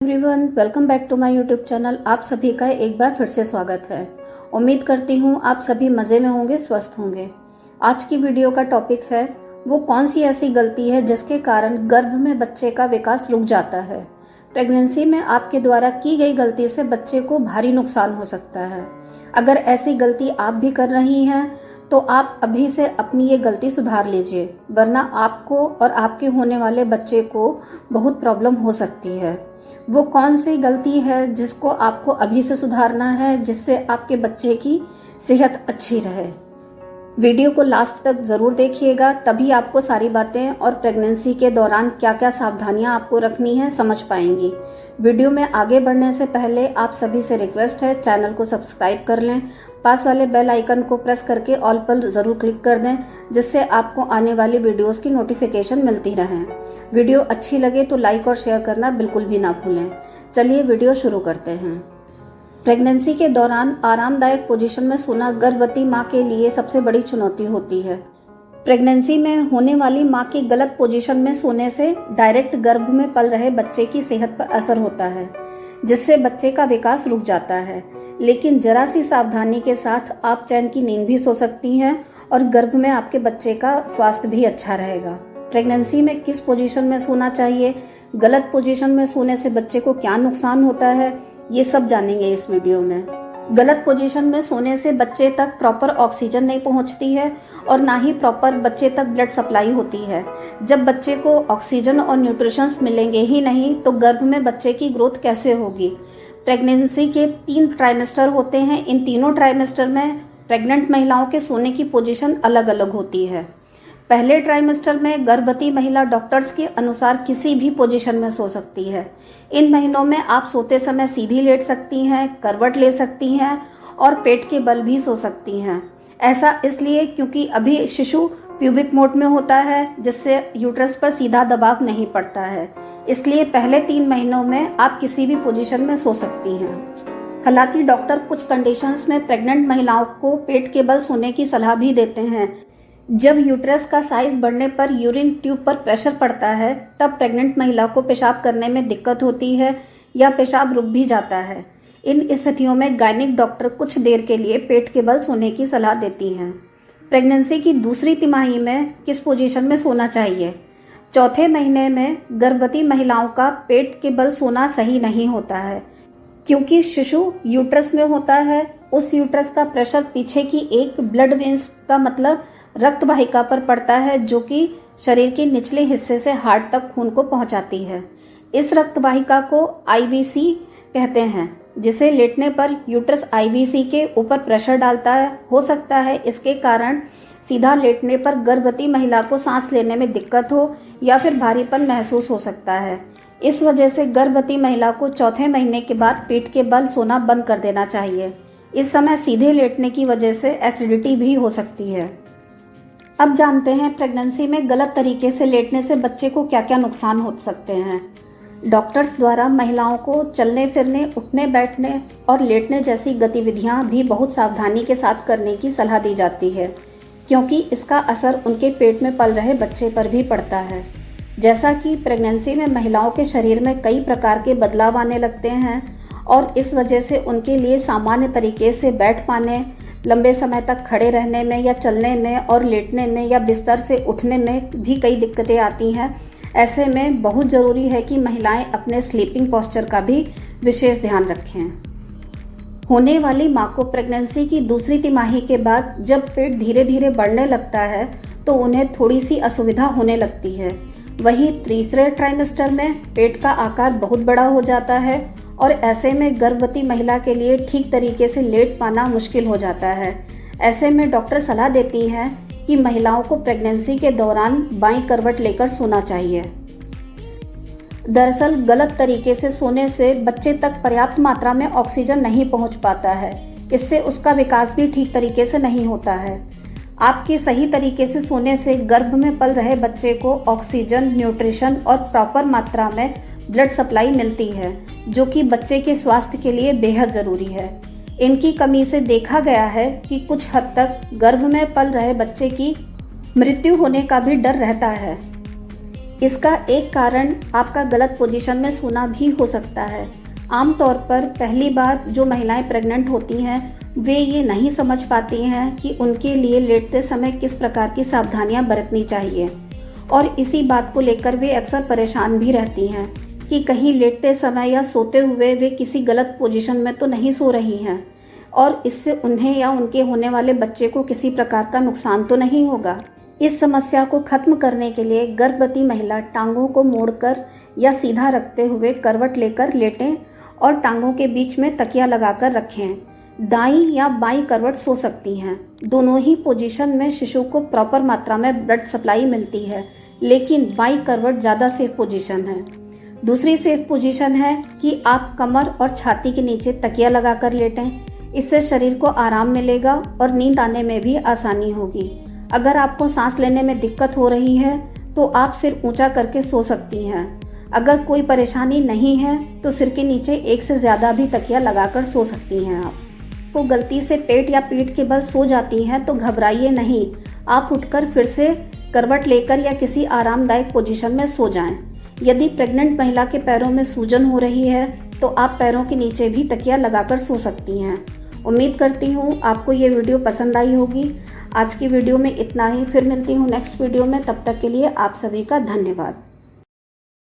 Everyone, welcome back to my YouTube channel. आप सभी का एक बार फिर से स्वागत है। उम्मीद करती हूँ आप सभी मज़े में होंगे, स्वस्थ होंगे। आज की वीडियो का टॉपिक है वो कौन सी ऐसी गलती है जिसके कारण गर्भ में बच्चे का विकास रुक जाता है। प्रेगनेंसी में आपके द्वारा की गई गलती से बच्चे को भारी नुकसान हो सकता है। अगर ऐसी गलती आप भी कर रही हैं तो आप अभी से अपनी ये गलती सुधार लीजिए, वरना आपको और आपके होने वाले बच्चे को बहुत प्रॉब्लम हो सकती है। वो कौन सी गलती है जिसको आपको अभी से सुधारना है, जिससे आपके बच्चे की सेहत अच्छी रहे। वीडियो को लास्ट तक जरूर देखिएगा, तभी आपको सारी बातें और प्रेगनेंसी के दौरान क्या क्या सावधानियां आपको रखनी है समझ पाएंगी। वीडियो में आगे बढ़ने से पहले आप सभी से रिक्वेस्ट है, चैनल को सब्सक्राइब कर लें, पास वाले बेल आइकन को प्रेस करके ऑल पर जरूर क्लिक कर दें, जिससे आपको आने वाली वीडियोस की नोटिफिकेशन मिलती रहे। वीडियो अच्छी लगे तो लाइक और शेयर करना बिल्कुल भी ना भूलें। चलिए वीडियो शुरू करते हैं। प्रेगनेंसी के दौरान आरामदायक पोजीशन में सोना गर्भवती माँ के लिए सबसे बड़ी चुनौती होती है। प्रेगनेंसी में होने वाली माँ की गलत पोजीशन में सोने से डायरेक्ट गर्भ में पल रहे बच्चे की सेहत पर असर होता है, जिससे बच्चे का विकास रुक जाता है। लेकिन जरा सी सावधानी के साथ आप चैन की नींद भी सो सकती हैं और गर्भ में आपके बच्चे का स्वास्थ्य भी अच्छा रहेगा। प्रेगनेंसी में किस पोजीशन में सोना चाहिए, गलत पोजीशन में सोने से बच्चे को क्या नुकसान होता है, ये सब जानेंगे इस वीडियो में। गलत पोजीशन में सोने से बच्चे तक प्रॉपर ऑक्सीजन नहीं पहुंचती है और ना ही प्रॉपर बच्चे तक ब्लड सप्लाई होती है। जब बच्चे को ऑक्सीजन और न्यूट्रिशंस मिलेंगे ही नहीं तो गर्भ में बच्चे की ग्रोथ कैसे होगी। प्रेगनेंसी के 3 ट्राइमेस्टर होते हैं। इन तीनों ट्राइमेस्टर में प्रेग्नेंट महिलाओं के सोने की पोजीशन अलग अलग होती है। पहले ट्राइमेस्टर में गर्भवती महिला डॉक्टर्स के अनुसार किसी भी पोजीशन में सो सकती है। इन महीनों में आप सोते समय सीधी लेट सकती हैं, करवट ले सकती हैं और पेट के बल भी सो सकती हैं। ऐसा इसलिए क्योंकि अभी शिशु प्यूबिक मोड में होता है, जिससे यूट्रस पर सीधा दबाव नहीं पड़ता है। इसलिए पहले 3 महीनों में आप किसी भी पोजीशन में सो सकती हैं। हालांकि डॉक्टर कुछ कंडीशंस में प्रेग्नेंट महिलाओं को पेट के बल सोने की सलाह भी देते हैं। जब यूट्रस का साइज बढ़ने पर यूरिन ट्यूब पर प्रेशर पड़ता है, तब प्रेग्नेंट महिला को पेशाब करने में दिक्कत होती है या पेशाब रुक भी जाता है। इन स्थितियों में गायनिक डॉक्टर कुछ देर के लिए पेट के बल सोने की सलाह देती हैं। प्रेगनेंसी की दूसरी तिमाही में किस पोजीशन में सोना चाहिए। चौथे महीने में गर्भवती महिलाओं का पेट के बल सोना सही नहीं होता है, क्योंकि शिशु यूट्रस में होता है। उस यूट्रस का प्रेशर पीछे की एक ब्लड वेन्स का मतलब रक्त वाहिका पर पड़ता है, जो कि शरीर के निचले हिस्से से हार्ट तक खून को पहुंचाती है। इस रक्त वाहिका को आईवीसी कहते हैं, जिसे लेटने पर यूट्रस आईवीसी के ऊपर प्रेशर डालता हो सकता है। इसके कारण सीधा लेटने पर गर्भवती महिला को सांस लेने में दिक्कत हो या फिर भारीपन महसूस हो सकता है। इस वजह से गर्भवती महिला को चौथे महीने के बाद पेट के बल सोना बंद कर देना चाहिए। इस समय सीधे लेटने की वजह से एसिडिटी भी हो सकती है। अब जानते हैं प्रेगनेंसी में गलत तरीके से लेटने से बच्चे को क्या क्या नुकसान हो सकते हैं। डॉक्टर्स द्वारा महिलाओं को चलने फिरने, उठने बैठने और लेटने जैसी गतिविधियां भी बहुत सावधानी के साथ करने की सलाह दी जाती है, क्योंकि इसका असर उनके पेट में पल रहे बच्चे पर भी पड़ता है। जैसा कि प्रेगनेंसी में महिलाओं के शरीर में कई प्रकार के बदलाव आने लगते हैं और इस वजह से उनके लिए सामान्य तरीके से बैठ पाने, लंबे समय तक खड़े रहने में या चलने में और लेटने में या बिस्तर से उठने में भी कई दिक्कतें आती हैं। ऐसे में बहुत ज़रूरी है कि महिलाएं अपने स्लीपिंग पोस्चर का भी विशेष ध्यान रखें। होने वाली माँ को प्रेगनेंसी की दूसरी तिमाही के बाद जब पेट धीरे धीरे बढ़ने लगता है तो उन्हें थोड़ी सी असुविधा होने लगती है। वहीं तीसरे ट्राइमेस्टर में पेट का आकार बहुत बड़ा हो जाता है और ऐसे में गर्भवती महिला के लिए ठीक तरीके से लेट पाना मुश्किल हो जाता है। ऐसे में डॉक्टर सलाह देती हैं कि महिलाओं को प्रेगनेंसी के दौरान बाईं करवट लेकर सोना चाहिए। दरअसल गलत तरीके से सोने से बच्चे तक पर्याप्त मात्रा में ऑक्सीजन नहीं पहुंच पाता है। इससे उसका विकास भी ठीक तरीके से नहीं होता है। आपके सही तरीके से सोने से गर्भ में पल रहे बच्चे को ऑक्सीजन, न्यूट्रिशन और प्रॉपर मात्रा में ब्लड सप्लाई मिलती है, जो कि बच्चे के स्वास्थ्य के लिए बेहद जरूरी है। इनकी कमी से देखा गया है कि कुछ हद तक गर्भ में पल रहे बच्चे की मृत्यु होने का भी डर रहता है। इसका एक कारण आपका गलत पोजीशन में सोना भी हो सकता है। आमतौर पर पहली बार जो महिलाएं प्रेग्नेंट होती हैं वे ये नहीं समझ पाती हैं कि उनके लिए लेटते समय किस प्रकार की सावधानियां बरतनी चाहिए, और इसी बात को लेकर वे अक्सर परेशान भी रहती हैं कि कहीं लेटते समय या सोते हुए वे किसी गलत पोजीशन में तो नहीं सो रही हैं और इससे उन्हें या उनके होने वाले बच्चे को किसी प्रकार का नुकसान तो नहीं होगा। इस समस्या को खत्म करने के लिए गर्भवती महिला टांगों को मोड़कर या सीधा रखते हुए करवट लेकर लेटें और टांगों के बीच में तकिया लगाकर रखें। दाईं या बाईं करवट सो सकती हैं। दोनों ही पोजीशन में शिशु को प्रॉपर मात्रा में ब्लड सप्लाई मिलती है, लेकिन बाईं करवट ज़्यादा सेफ पोजीशन है। दूसरी सेफ पोजीशन है कि आप कमर और छाती के नीचे तकिया लगाकर लेटें। इससे शरीर को आराम मिलेगा और नींद आने में भी आसानी होगी। अगर आपको सांस लेने में दिक्कत हो रही है तो आप सिर ऊंचा करके सो सकती हैं। अगर कोई परेशानी नहीं है तो सिर के नीचे एक से ज़्यादा भी तकिया लगाकर सो सकती हैं। आप को गलती से पेट या पीठ के बल सो जाती हैं तो घबराइए नहीं, आप उठकर फिर से करवट लेकर या किसी आरामदायक पोजीशन में सो जाएं। यदि प्रेग्नेंट महिला के पैरों में सूजन हो रही है तो आप पैरों के नीचे भी तकिया लगाकर सो सकती हैं। उम्मीद करती हूँ आपको ये वीडियो पसंद आई होगी। आज की वीडियो में इतना ही, फिर मिलती हूँ नेक्स्ट वीडियो में। तब तक के लिए आप सभी का धन्यवाद।